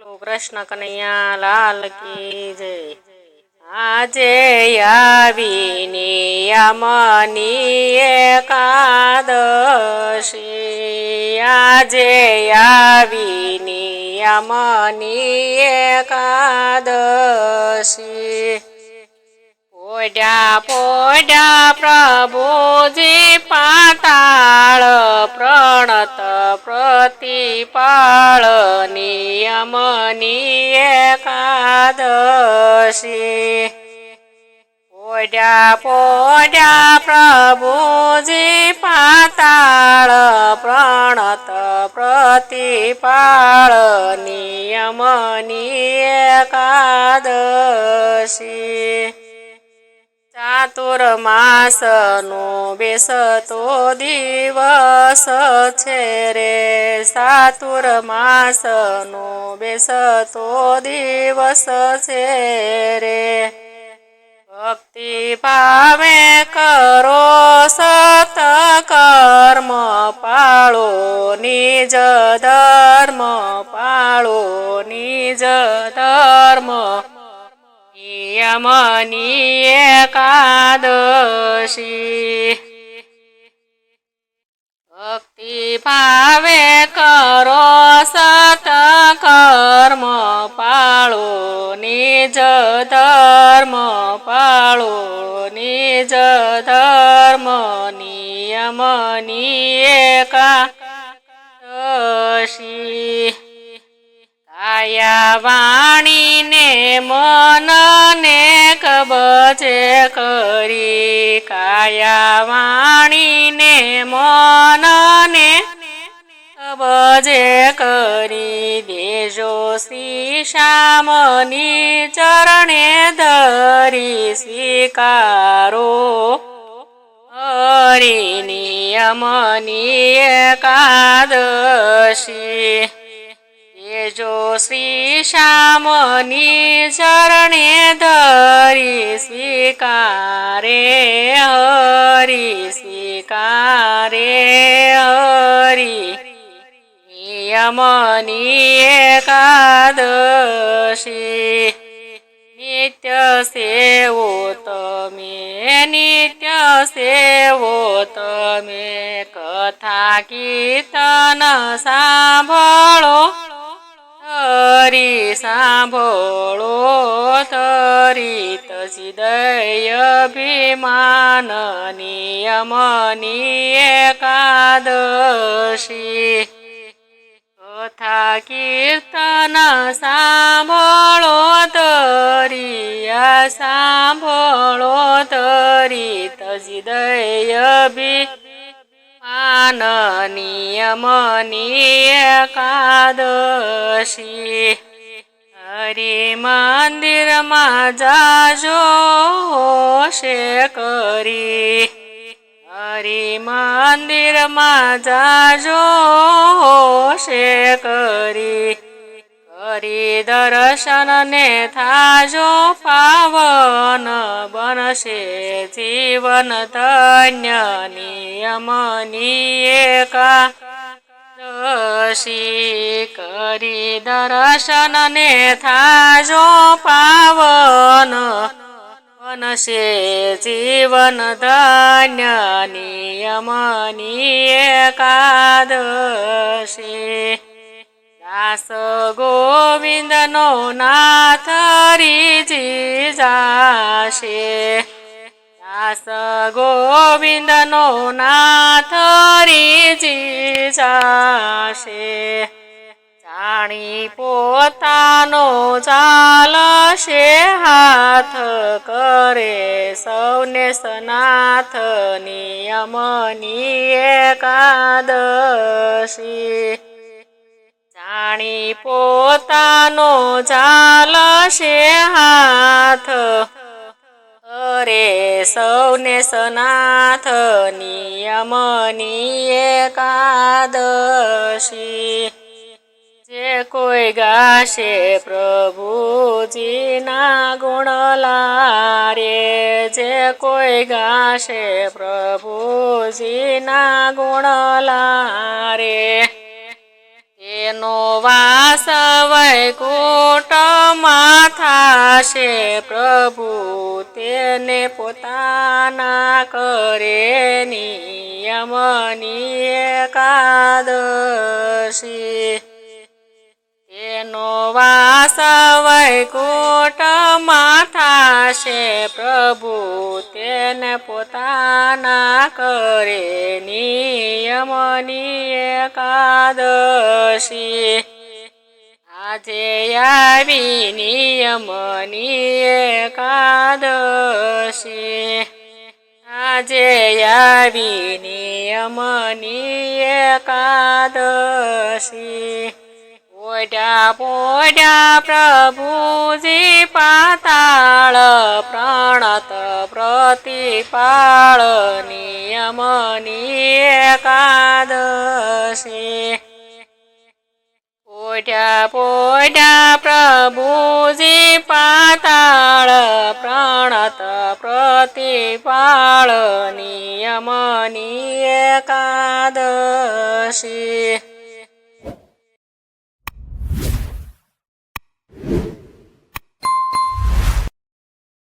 કૃષ્ણ કનૈયા લાલ કી જય। આજે આવીની યમની એકાદશી, આજે આવીની યમની એકાદશી। પોઢ્યા પોઢ્યા પ્રભુજી પાતાળ, પ્રણત પ્રતિપાળ નિયમની એકાદશી। પોઢ્યા પોઢ્યા પ્રભુજી પાતાળ, પ્રણત પ્રતિપાળ નિયમની એકાદશી। ચાતુર્માસનો બેસતો દિવસ છે રે, ચાતુર્માસનો બેસતો દિવસ છે રે। ભક્તિ ભાવે કરો સતકર્મ, પાળો નિજ ધર્મ, પાળો નિજ ધર્મ યમની એકાદશી। ભક્તિ ભાવે કરો સતકર્મ, પાળો નિજ ધર્મ, પાળો નિજ ધર્મ નિયમની એકાદશી। કાયા વાણીને મનને કબજે કરી, કાયા વાણીને મનને કબજે કરી, દેજો શ્રી શ્યામની ચરણે ધરી, સ્વીકારો હરિ નિયમની એકાદશી। દેજો શ્રી શ્યામની ચરણે ધરી, સ્વીકારે હરિ, સ્વીકારે હરિ નિયમની એકાદશી। નિત્ય સેવો તમે, નિત્ય સેવો તમે, કથા કીર્તન સાંભળો ધરી, સાંભળો ધરી, તજી દય અભિમાન નિયમની એકાદશી। કથા કીર્તન સાંભળો ધરી, સાંભળો ધરી, તજી દય અભિમાન નિયમની એકાદશી। હરિ મંદિરમાં જાજો હોશે કરી, હરિ મંદિરમાં જાજો હોશે કરી, કરી દર્શન ને થાજો પાવન, બનશે જીવન ધન્ય નિયમની એકાદશી। કરી દર્શન ને થાજો પાવન, બનશે જીવન ધન્ય નિયમની એકાદશી। દાસ ગોવિંદનો નાથ રીજી જાશે, દાસ ગોવિંદનો નાથ રીજી જાશે। જાણી પોતાનો ચાલશે હાથ, કરે સૌને સનાથ નિયમની એકાદશી। જાણી પોતાનો ચાલશે હાથ, કરે સૌને સનાથ નિયમની એકાદશી। જે કોઈ ગાશે પ્રભુજીના ગુણ લારે, જે કોઈ ગાશે પ્રભુજીના ગુણ લારે, તેનો વાસ વૈકુંઠમાં થાશે પ્રભુ તેને પોતાના કરે નિયમની એકાદશી તેનો વાસ વૈકુંઠમાં થાશે પ્રભુ તેને પોતાના કરે નિયમની એકાદશી આજે આવી નિયમની એકાદશી આજે આવી નિયમની એકાદશી પોઢ્યા પોઢ્યા પ્રભુજી પાતાળ પ્રણત પ્રતિપાળ નિયમની એકાદશી પોઢ્યા પોઢ્યા પ્રભુજી પાતાળ પ્રણત પ્રતિપાળ નિયમની એકાદશી